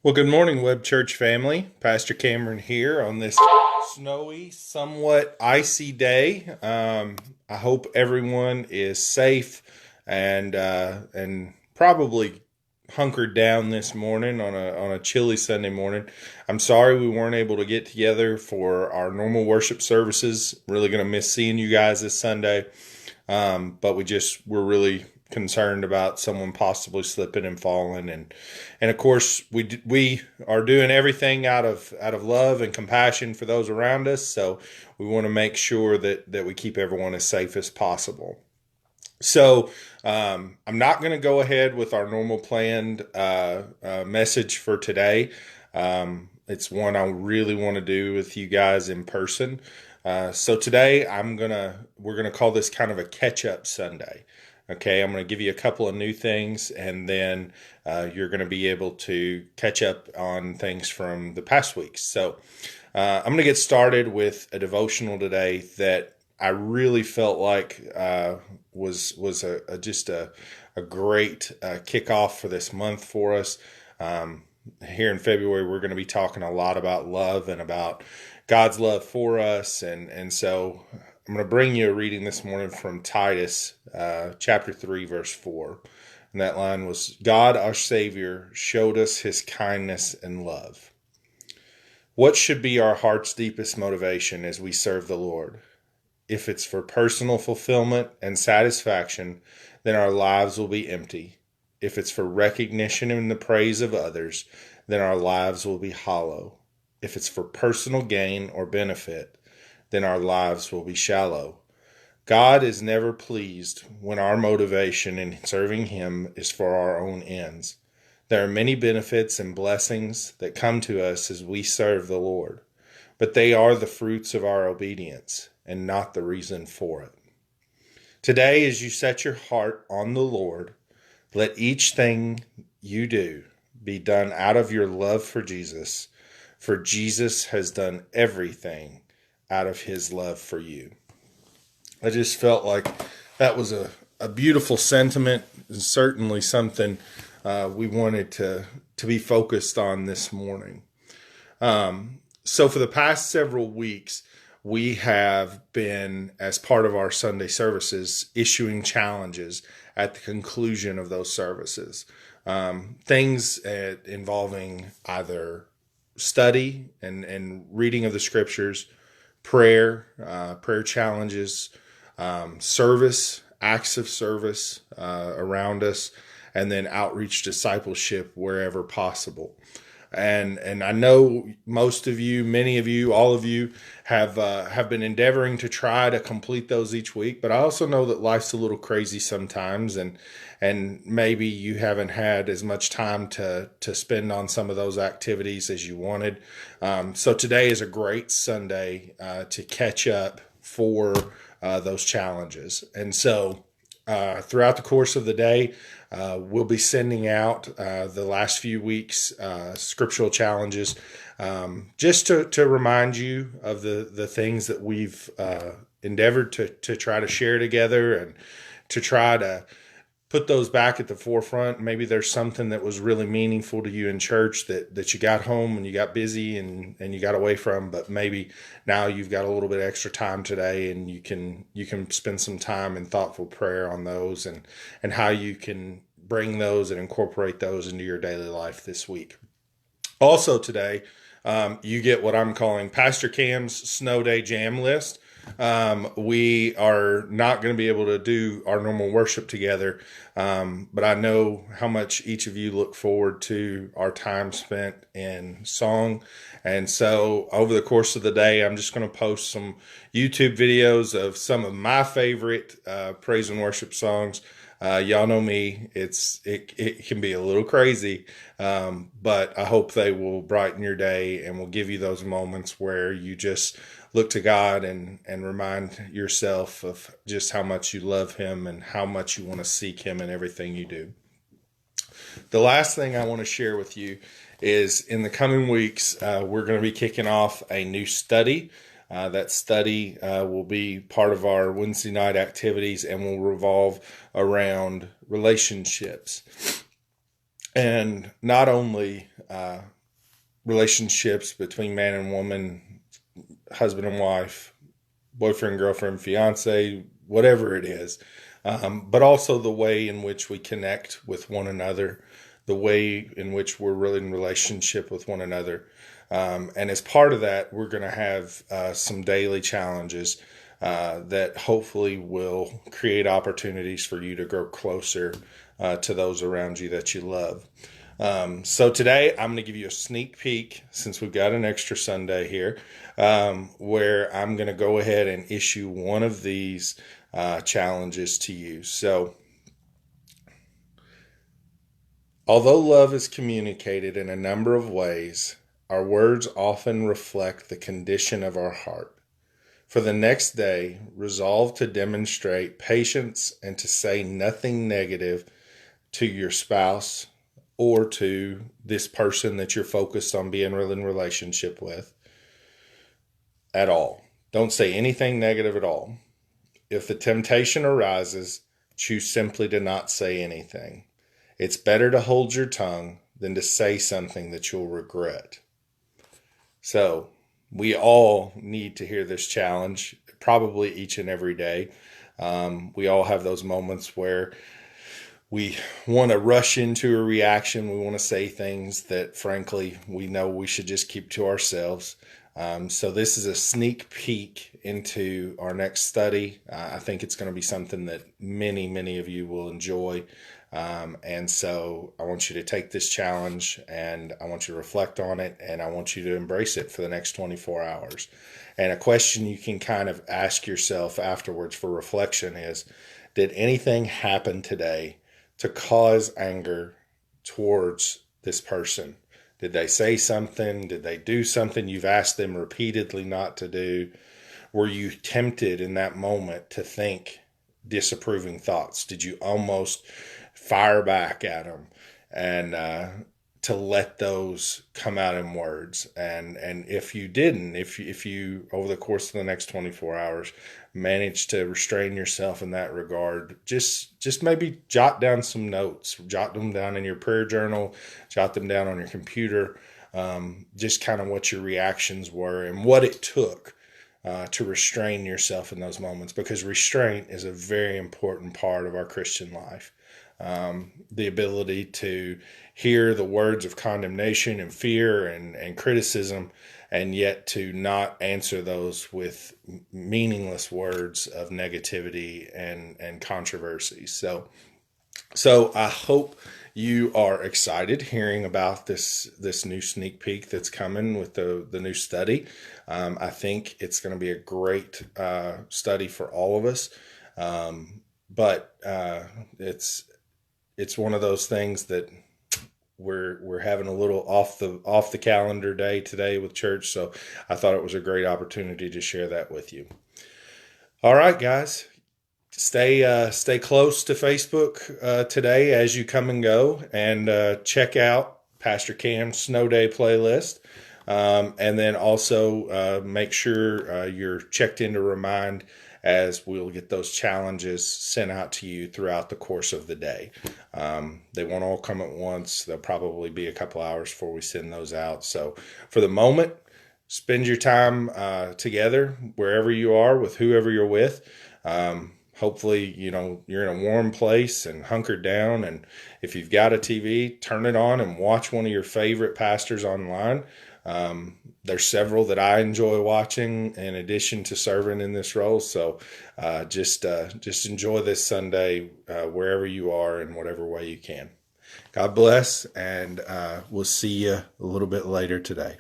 Well, good morning, Web Church family. Pastor Cameron here on this snowy, somewhat icy day. I hope everyone is safe and probably hunkered down this morning on a chilly Sunday morning. I'm sorry we weren't able to get together for our normal worship services. Really going to miss seeing you guys this Sunday. But we're really concerned about someone possibly slipping and falling, and of course we are doing everything out of love and compassion for those around us. So we want to make sure that we keep everyone as safe as possible. So I'm not going to go ahead with our normal planned message for today. It's one I really want to do with you guys in person. So today we're gonna call this kind of a catch up Sunday. Okay, I'm gonna give you a couple of new things, and then you're gonna be able to catch up on things from the past weeks. So I'm gonna get started with a devotional today that I really felt like was just a great kickoff for this month for us. Here in February, we're going to be talking a lot about love and about God's love for us. And so I'm going to bring you a reading this morning from Titus chapter 3, verse 4. And that line was, God, our Savior, showed us his kindness and love. What should be our heart's deepest motivation as we serve the Lord? If it's for personal fulfillment and satisfaction, then our lives will be empty. If it's for recognition and the praise of others, then our lives will be hollow. If it's for personal gain or benefit, then our lives will be shallow. God is never pleased when our motivation in serving him is for our own ends. There are many benefits and blessings that come to us as we serve the Lord, but they are the fruits of our obedience and not the reason for it. Today, as you set your heart on the Lord, let each thing you do be done out of your love for Jesus has done everything out of his love for you. I just felt like that was a beautiful sentiment, and certainly something we wanted to be focused on this morning. So for the past several weeks, we have been, as part of our Sunday services, issuing challenges at the conclusion of those services. Things involving either study and reading of the scriptures, prayer challenges, service, acts of service around us, and then outreach discipleship wherever possible. And I know most of you, many of you, all of you have been endeavoring to try to complete those each week. But I also know that life's a little crazy sometimes, and maybe you haven't had as much time to spend on some of those activities as you wanted. So today is a great Sunday to catch up for those challenges. And so throughout the course of the day, we'll be sending out the last few weeks scriptural challenges just to remind you of the things that we've endeavored to try to share together, and to try to put those back at the forefront. Maybe there's something that was really meaningful to you in church that you got home and you got busy and you got away from, but maybe now you've got a little bit extra time today, and you can spend some time in thoughtful prayer on those, and how you can bring those and incorporate those into your daily life this week. Also today, you get what I'm calling Pastor Cam's Snow Day Jam List. We are not going to be able to do our normal worship together, but I know how much each of you look forward to our time spent in song. And so over the course of the day, I'm just going to post some YouTube videos of some of my favorite praise and worship songs. Y'all know me. It can be a little crazy, but I hope they will brighten your day and will give you those moments where you just look to God and remind yourself of just how much you love him and how much you want to seek him in everything you do. The last thing I want to share with you is, in the coming weeks, we're going to be kicking off a new study. That study will be part of our Wednesday night activities and will revolve around relationships. And not only relationships between man and woman, husband and wife, boyfriend, girlfriend, fiance, whatever it is, but also the way in which we connect with one another, the way in which we're really in relationship with one another. And as part of that, we're going to have some daily challenges that hopefully will create opportunities for you to grow closer to those around you that you love. So today I'm going to give you a sneak peek, since we've got an extra Sunday here, where I'm going to go ahead and issue one of these challenges to you. So, although love is communicated in a number of ways, our words often reflect the condition of our heart. For the next day, resolve to demonstrate patience and to say nothing negative to your spouse or to this person that you're focused on being in relationship with at all. Don't say anything negative at all. If the temptation arises, choose simply to not say anything. It's better to hold your tongue than to say something that you'll regret. So, we all need to hear this challenge, probably each and every day. We all have those moments where we want to rush into a reaction. We want to say things that, frankly, we know we should just keep to ourselves. So this is a sneak peek into our next study. I think it's going to be something that many, many of you will enjoy. And so I want you to take this challenge, and I want you to reflect on it, and I want you to embrace it for the next 24 hours. And a question you can kind of ask yourself afterwards for reflection is, did anything happen today to cause anger towards this person? Did they say something? Did they do something you've asked them repeatedly not to do? Were you tempted in that moment to think disapproving thoughts? Did you almost fire back at them and to let those come out in words? And if you didn't, if you over the course of the next 24 hours managed to restrain yourself in that regard, just maybe jot down some notes, jot them down in your prayer journal, jot them down on your computer, just kind of what your reactions were and what it took to restrain yourself in those moments, because restraint is a very important part of our Christian life. The ability to hear the words of condemnation and fear and criticism, and yet to not answer those with meaningless words of negativity and controversy. So I hope you are excited hearing about this new sneak peek that's coming with the new study. I think it's going to be a great study for all of us. But it's one of those things that we're having a little off the calendar day today with church, so I thought it was a great opportunity to share that with you. All right, guys, stay close to Facebook today as you come and go, and check out Pastor Cam's Snow Day playlist, and then also make sure you're checked in to remind, as we'll get those challenges sent out to you throughout the course of the day. They won't all come at once. They'll probably be a couple hours before we send those out. So for the moment, spend your time together wherever you are with whoever you're with. Hopefully, you're in a warm place and hunkered down. And if you've got a TV, turn it on and watch one of your favorite pastors online. There's several that I enjoy watching in addition to serving in this role. So just enjoy this Sunday wherever you are in whatever way you can. God bless, and we'll see you a little bit later today.